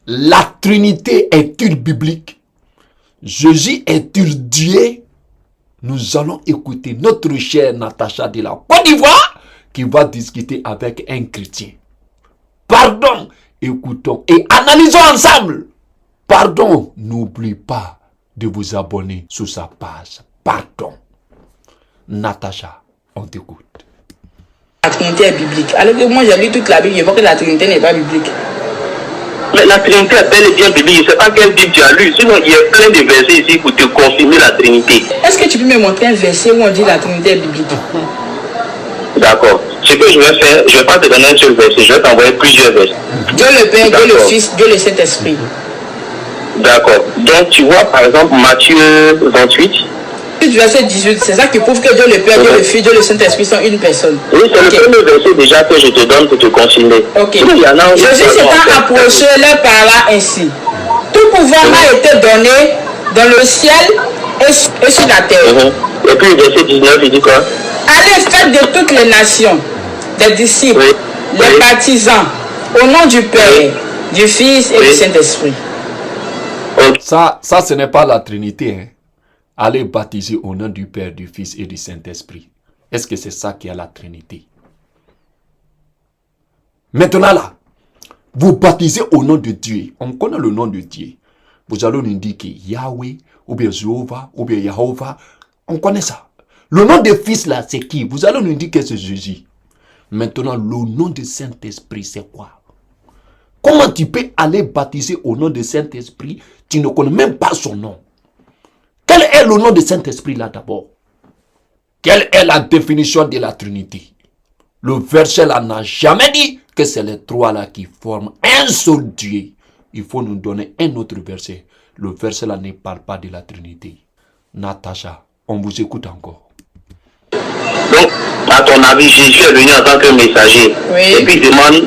La Trinité est-il biblique? Jésus est-il Dieu? Nous allons écouter notre chère Natacha de la Côte d'Ivoire qui va discuter avec un chrétien. Pardon, écoutons et analysons ensemble. Pardon, n'oublie pas de vous abonner sur sa page. Pardon. Natacha, on t'écoute. La Trinité est biblique. Alors que moi j'ai lu toute la Bible, je vois que la Trinité n'est pas biblique. Mais la Trinité est bel et bien biblique. Je ne sais pas quelle Bible tu as lu. Sinon, il y a plein de versets ici pour te confirmer la Trinité. Est-ce que tu peux me montrer un verset où on dit la Trinité est biblique? D'accord. Ce que je vais faire, je ne vais pas te donner un seul verset. Je vais t'envoyer plusieurs versets. Dieu le Père, Dieu le Fils, Dieu le Saint-Esprit. D'accord. Donc, tu vois, par exemple, Matthieu 28. Verset 18, c'est ça qui prouve que Dieu le Père, Dieu le Fils, Dieu le Saint-Esprit sont une personne. Oui, c'est le premier verset déjà que je te donne pour te confirmer. Ok. Jésus s'étant approché, leur parla ainsi. Tout pouvoir m'a été donné dans le ciel et sur la terre. Et puis le verset 19, il dit quoi? Allez, faites de toutes les nations des disciples, les baptisants, au nom du Père, du Fils et du Saint-Esprit. Ça, ce n'est pas la Trinité, hein. Allez baptiser au nom du Père, du Fils et du Saint-Esprit. Est-ce que c'est ça qui est la Trinité? Maintenant là, vous baptisez au nom de Dieu. On connaît le nom de Dieu. Vous allez nous dire que Yahweh, ou bien Jéhovah, ou bien Yahovah. On connaît ça. Le nom de Fils là, c'est qui? Vous allez nous dire que c'est Jésus. Maintenant, le nom de Saint-Esprit, c'est quoi? Comment tu peux aller baptiser au nom de Saint-Esprit? Tu ne connais même pas son nom. Quel est le nom de Saint-Esprit là d'abord? Quelle est la définition de la Trinité? Le verset là n'a jamais dit que c'est les trois là qui forment un seul Dieu. Il faut nous donner un autre verset. Le verset là ne parle pas de la Trinité. Natacha, on vous écoute encore. Donc, à ton avis, Jésus est venu en tant que messager. Oui. Et puis il demande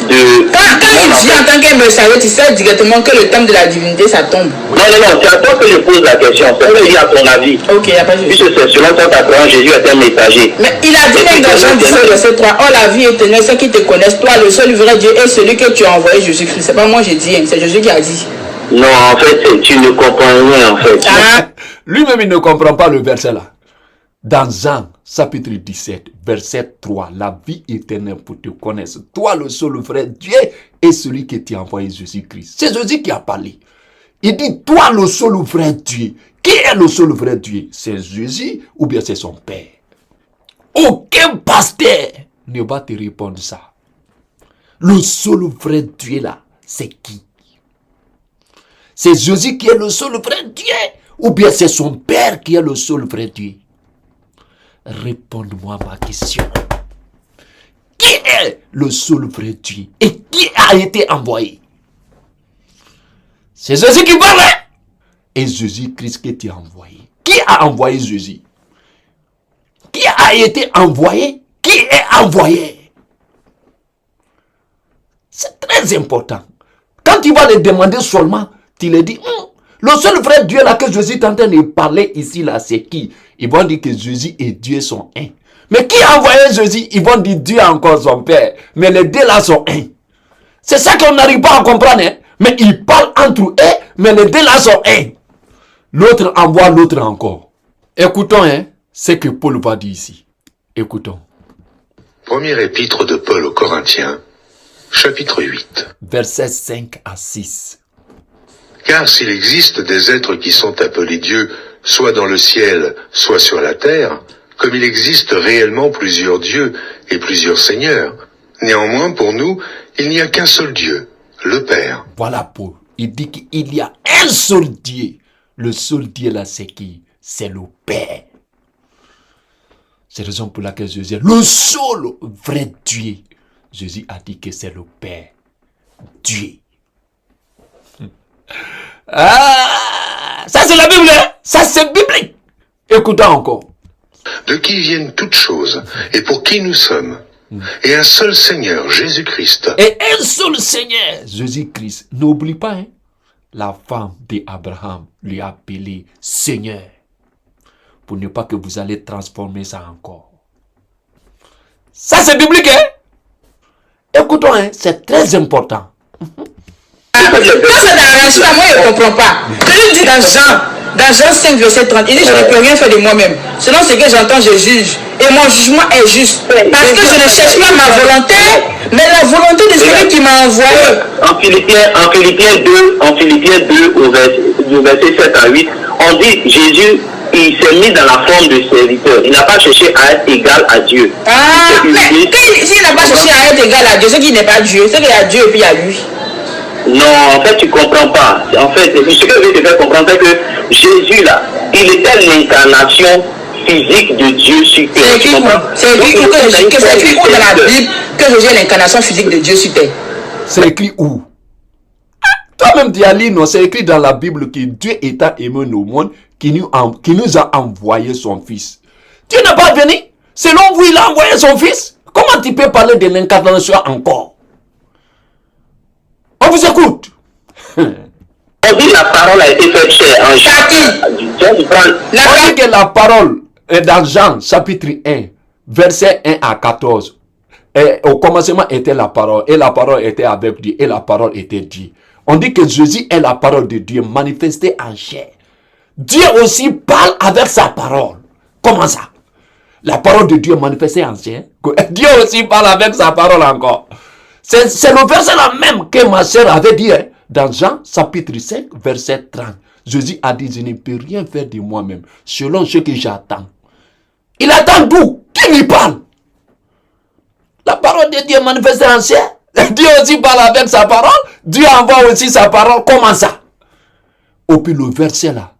de... Quand il dit en tant que messager, tu sais directement que le thème de la divinité, ça tombe. Non, c'est à toi que je pose la question. C'est ce que dit à ton avis. Ok, il n'y a pas de souci. Puisque c'est selon ton croyance, Jésus est un messager. Mais il a dit même dans Jean 17, verset 3, oh la vie éternelle, ceux qui te connaissent, toi, le seul vrai Dieu est celui que tu as envoyé, Jésus-Christ. C'est pas moi j'ai dit, c'est Jésus qui a dit. Non, en fait, tu ne comprends rien, en fait. Ah. Lui-même, il ne comprend pas le verset là. Dans Jean, chapitre 17, verset 3, la vie éternelle pour te connaître. Toi, le seul vrai Dieu, et celui qui t'a envoyé Jésus-Christ. C'est Jésus qui a parlé. Il dit, toi, le seul vrai Dieu. Qui est le seul vrai Dieu? C'est Jésus ou bien c'est son Père? Aucun pasteur ne va te répondre ça. Le seul vrai Dieu là, c'est qui? C'est Jésus qui est le seul vrai Dieu ou bien c'est son Père qui est le seul vrai Dieu? Réponds-moi à ma question. Qui est le seul vrai Dieu et qui a été envoyé? C'est Jésus qui parle. Et Jésus-Christ qui t'a envoyé. Qui a envoyé Jésus? Qui a été envoyé? Qui est envoyé? C'est très important. Quand tu vas le demander seulement, tu le dis, le seul vrai Dieu là que Jésus est en train de parler ici là, c'est qui? Ils vont dire que Jésus et Dieu sont un. Mais qui a envoyé Jésus? Ils vont dire Dieu encore son Père. Mais les deux là sont un. C'est ça qu'on n'arrive pas à comprendre. Hein? Mais ils parlent entre eux, mais les deux là sont un. L'autre envoie l'autre encore. Écoutons hein, ce que Paul va dire ici. Écoutons. Premier épître de Paul aux Corinthiens, chapitre 8. Versets 5 à 6. Car s'il existe des êtres qui sont appelés dieux, soit dans le ciel, soit sur la terre, comme il existe réellement plusieurs dieux et plusieurs seigneurs, néanmoins pour nous, il n'y a qu'un seul Dieu, le Père. Voilà Paul. Il dit qu'il y a un seul Dieu. Le seul Dieu là, c'est qui? C'est le Père. C'est la raison pour laquelle Jésus est le seul vrai Dieu. Jésus a dit que c'est le Père. Dieu. Ah, ça c'est la Bible, hein? Ça c'est biblique. Écoutons encore. De qui viennent toutes choses et pour qui nous sommes. Et un seul Seigneur, Jésus-Christ. Et un seul Seigneur, Jésus-Christ. N'oublie pas, hein? La femme d'Abraham lui a appelé Seigneur. Pour ne pas que vous allez transformer ça encore. Ça c'est biblique, hein? Écoutons, hein? C'est très important. Quand ça n'arrange pas, moi je ne comprends pas. Je dis dans Jean 5, verset 30, il dit je ne peux rien faire de moi-même. Selon ce que j'entends, je juge. Et mon jugement est juste. Parce que je ne cherche pas ma volonté, mais la volonté de celui qui m'a envoyé. En Philippiens 2 au verset 7 à 8, on dit Jésus, il s'est mis dans la forme de serviteur. Il n'a pas cherché à être égal à Dieu. Ah, mais s'il n'a pas cherché à être égal à Dieu, c'est qu'il n'est pas Dieu. C'est qu'il y a Dieu et puis il y a lui. Non, en fait, tu ne comprends pas. En fait, ce que je veux te faire comprendre, c'est que Jésus, là, il était l'incarnation physique de Dieu sur terre. C'est écrit où dans la Bible que Jésus est l'incarnation physique de Dieu sur terre? C'est écrit où? Toi-même, Diali, non, c'est écrit dans la Bible que Dieu étant aimé au monde, qui nous a envoyé son Fils. Dieu n'est pas venu. Selon vous, il a envoyé son Fils. Comment tu peux parler de l'incarnation encore? On vous écoute. On dit la parole a été faite chair en Jean. On dit que la parole est dans Jean, chapitre 1, verset 1 à 14. Et au commencement était la parole, et la parole était avec Dieu, et la parole était Dieu. On dit que Jésus est la parole de Dieu manifestée en chair. Dieu aussi parle avec sa parole. Comment ça? La parole de Dieu manifestée en chair. Dieu aussi parle avec sa parole encore. C'est le verset là même que ma sœur avait dit dans Jean chapitre 5 verset 30. Jésus a dit, je ne peux rien faire de moi-même selon ce que j'attends. Il attend d'où? Qui lui parle? La parole de Dieu manifestée en chair. Dieu aussi parle avec sa parole. Dieu envoie aussi sa parole. Comment ça? Et puis le verset là,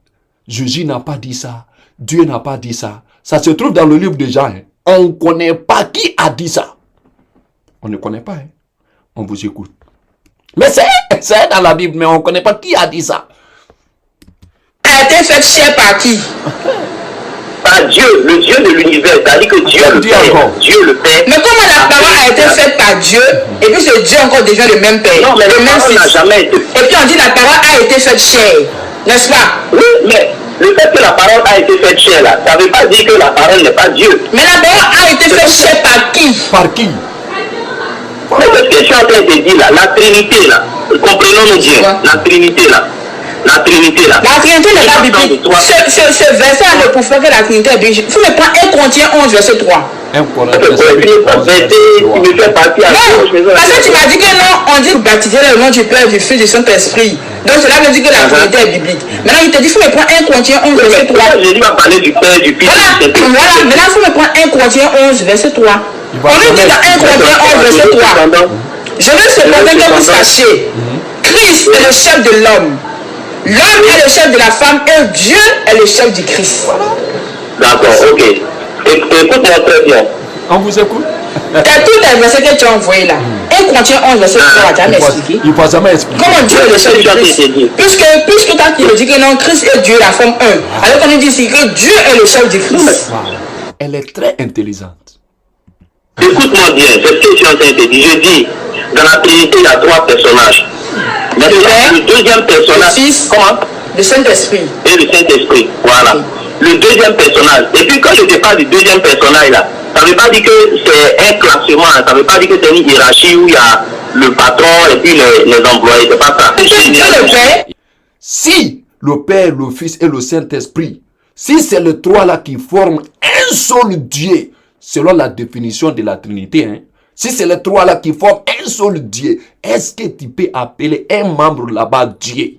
Jésus n'a pas dit ça. Dieu n'a pas dit ça. Ça se trouve dans le livre de Jean. On ne connaît pas qui a dit ça. On ne connaît pas. On vous écoute. Mais c'est dans la Bible, mais on ne connaît pas qui a dit ça. A été fait chair par qui? Par Dieu, le Dieu de l'univers. C'est-à-dire que Dieu le Père. Dieu le Père. Mais comment la parole a été faite par Dieu, et puis ce Dieu encore devient le même Père? Non, mais le la même parole n'a Fils. jamais été. Et puis on dit la parole a été faite chair. N'est-ce pas? Oui, mais le fait que la parole a été faite chair là, ça ne veut pas dire que la parole n'est pas Dieu. Mais la parole a été faite chair par qui? Par qui? Mais ce que je suis en train de te dire là, la Trinité là, comprenons-nous bien, la Trinité là. La Trinité là. La Trinité n'est pas biblique. Ce verset a pour faire que la Trinité est biblique. Il faut me prendre 1 Corinthiens 11, verset 3. 1 Corinthiens tu me fais partie à non, parce que tu m'as dit que non, on dit baptiser dans le nom du Père, du Fils, du Saint-Esprit. Donc cela veut dire que la Trinité est biblique. Maintenant, il te dit, il faut me prendre 1 Corinthiens 11, verset 3. Jésus va parler du Père, du Fils, voilà, du Saint-Esprit. voilà, maintenant, il faut me prendre 1 Corinthiens 11, verset 3. On nous dit dans 1 Corinthiens 11, verset 3. Je veux cependant que vous sachiez, Christ est le chef de l'homme. L'homme est le chef de la femme et Dieu est le chef du Christ. D'accord, ok. Écoute-moi très bien. On vous écoute? T'as tous les versets que tu as envoyés là. 1 Corinthiens 11, verset 3, tu as expliqué. Il ne va jamais expliquer. Comment Dieu est le chef du Christ? Puisque tant qu'il dit que non, Christ est Dieu, la forme 1. Alors qu'on nous dit ici que Dieu est le chef du Christ. Elle est très intelligente. Écoute-moi bien, c'est ce que je suis en train de te dire. Je dis, dans la Trinité, il y a 3 personnages. Le deuxième personnage, le Fils, comment? Le Saint-Esprit. Et le Saint-Esprit, voilà. Le deuxième personnage. Et puis quand je te parle du deuxième personnage là, ça ne veut pas dire que c'est un classement, ça ne veut pas dire que c'est une hiérarchie où il y a le patron et puis les employés, c'est pas ça. Si le Père, le Fils et le Saint-Esprit, si c'est les 3 là qui forment un seul Dieu, selon la définition de la Trinité, si c'est les 3 là qui forment un seul Dieu, est-ce que tu peux appeler un membre là-bas Dieu?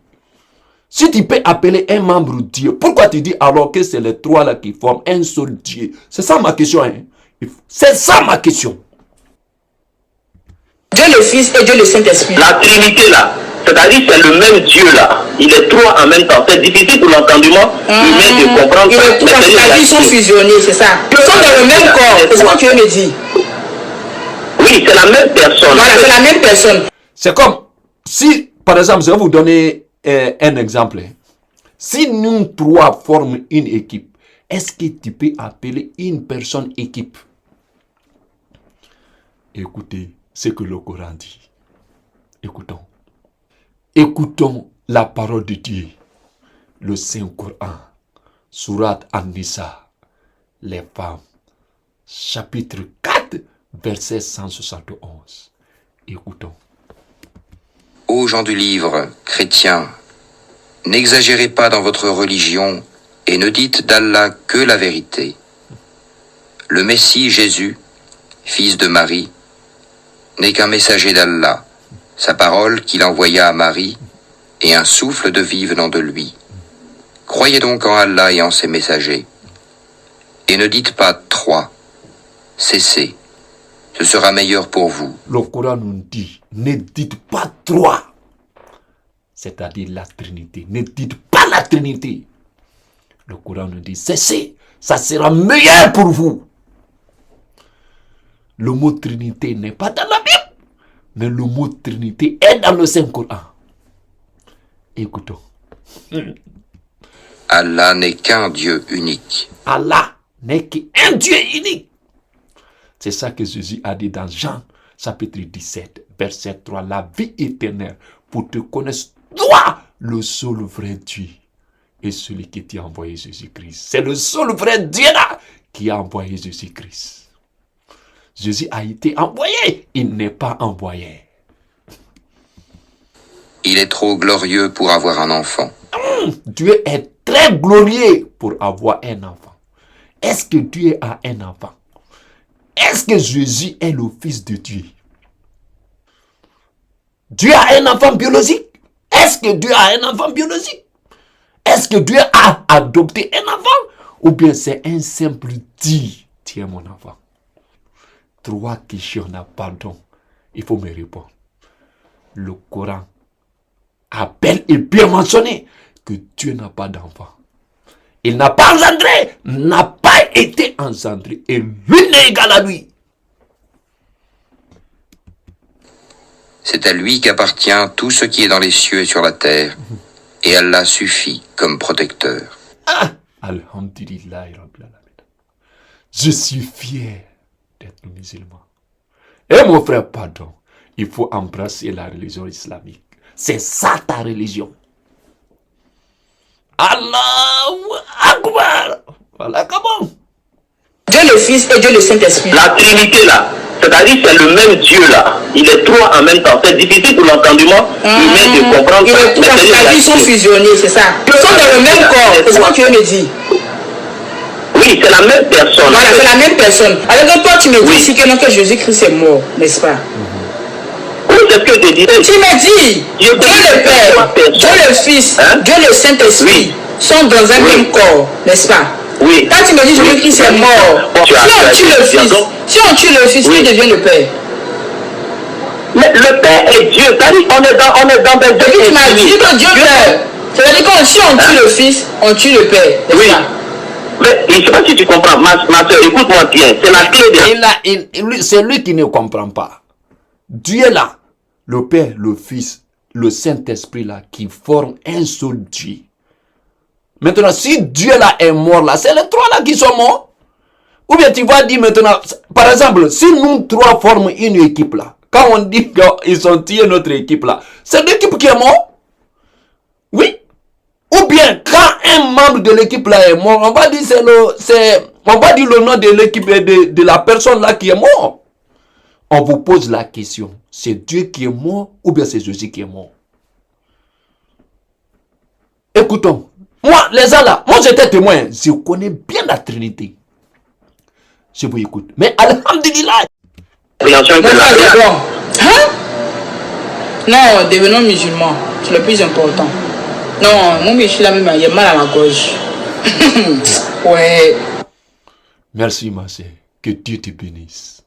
Si tu peux appeler un membre Dieu, pourquoi tu dis alors que c'est les 3 là qui forment un seul Dieu? C'est ça ma question. C'est ça ma question. Dieu le Fils et Dieu le Saint-Esprit. La Trinité là, c'est-à-dire c'est le même Dieu là. Il est 3 en même temps. C'est difficile pour l'entendement humain de comprendre ça. C'est-à-dire ils sont fusionnés, c'est ça. Ils sont dans le même corps. C'est ce que tu veux me dire. Oui, c'est la même personne. Voilà, c'est la même personne. C'est comme si, par exemple, je vais vous donner un exemple. Si nous 3 formons une équipe, est-ce que tu peux appeler une personne équipe? Écoutez ce que le Coran dit. Écoutons. Écoutons la parole de Dieu. Le Saint-Coran. Surat An-Nisa. Les femmes. Chapitre 4. Verset 171. Écoutons. Ô gens du livre, chrétiens, n'exagérez pas dans votre religion et ne dites d'Allah que la vérité. Le Messie Jésus, fils de Marie, n'est qu'un messager d'Allah, sa parole qu'il envoya à Marie et un souffle de vie venant de lui. Croyez donc en Allah et en ses messagers. Et ne dites pas 3, cessez, ce sera meilleur pour vous. Le Coran nous dit, ne dites pas 3, c'est-à-dire la Trinité. Ne dites pas la Trinité. Le Coran nous dit, cessez, ça sera meilleur pour vous. Le mot Trinité n'est pas dans la Bible, mais le mot Trinité est dans le Saint-Coran. Écoutons. Allah n'est qu'un Dieu unique. Allah n'est qu'un Dieu unique. C'est ça que Jésus a dit dans Jean, chapitre 17, verset 3. La vie éternelle, pour te connaître, toi, le seul vrai Dieu, et celui qui t'a envoyé Jésus-Christ. C'est le seul vrai Dieu là qui a envoyé Jésus-Christ. Jésus a été envoyé, il n'est pas envoyé. Il est trop glorieux pour avoir un enfant. Dieu est très glorieux pour avoir un enfant. Est-ce que Dieu a un enfant? Est-ce que Jésus est le Fils de Dieu? Dieu a un enfant biologique? Est-ce que Dieu a un enfant biologique? Est-ce que Dieu a adopté un enfant? Ou bien c'est un simple dit, tiens mon enfant? 3 questions, pardon. Il faut me répondre. Le Coran appelle et bien mentionné que Dieu n'a pas d'enfant. Il n'a pas engendré, n'a pas été engendré. Et lui n'est égal à lui. C'est à lui qu'appartient tout ce qui est dans les cieux et sur la terre. Et Allah suffit comme protecteur. Ah, Alhamdulillah. Je suis fier d'être musulman. Et mon frère, pardon, il faut embrasser la religion islamique. C'est ça ta religion. Allahu Akbar. Voilà comment. Dieu le Fils et Dieu le Saint-Esprit. La Trinité là, c'est-à-dire c'est le même Dieu là. Il est 3 en même temps. C'est difficile pour l'entendement humain de comprendre Il ça. est 3, c'est-à-dire ils sont fusionnés, c'est ça. Ils sont dans le même corps, c'est ce que tu veux me dire. Oui, c'est la même personne. Voilà, c'est la même personne. Alors que toi, tu me dis ici que non, que Jésus-Christ est mort, n'est-ce pas? Oui, c'est ce que je disais. Tu me dis, Dieu le Père, Dieu le Fils, Dieu le Saint-Esprit sont dans un même corps, n'est-ce pas? Oui. Quand tu me dis Jésus-Christ est mort, si on tue le Fils, qui devient le Père? Mais le Père est Dieu. C'est-à-dire on est dans des Dieu. Tu m'as dit que Dieu Père. C'est-à-dire que si on tue le Fils, on tue le Père, n'est-ce pas? Mais je ne sais pas si tu comprends, ma soeur, écoute-moi bien, c'est la clé de... C'est lui qui ne comprend pas. Dieu là, le Père, le Fils, le Saint-Esprit là, qui forment un seul Dieu. Maintenant, si Dieu là est mort là, c'est les 3 là qui sont morts. Ou bien tu vas dire maintenant, par exemple, si nous 3 formons une équipe là, quand on dit qu'ils ont tué notre équipe là, c'est l'équipe qui est morte. Oui. Ou bien, quand un membre de l'équipe là est mort, on va dire on va dire le nom de l'équipe de la personne là qui est mort. On vous pose la question, c'est Dieu qui est mort ou bien c'est Jésus qui est mort? Écoutons. Moi, les gens là, moi j'étais témoin, je connais bien la Trinité. Je vous écoute. Mais alhamdulillah. Hein? Non, devenons musulmans, c'est le plus important. Non, moi je suis là même, il y a mal à la gorge. Ouais. Merci ma sœur, que Dieu te bénisse.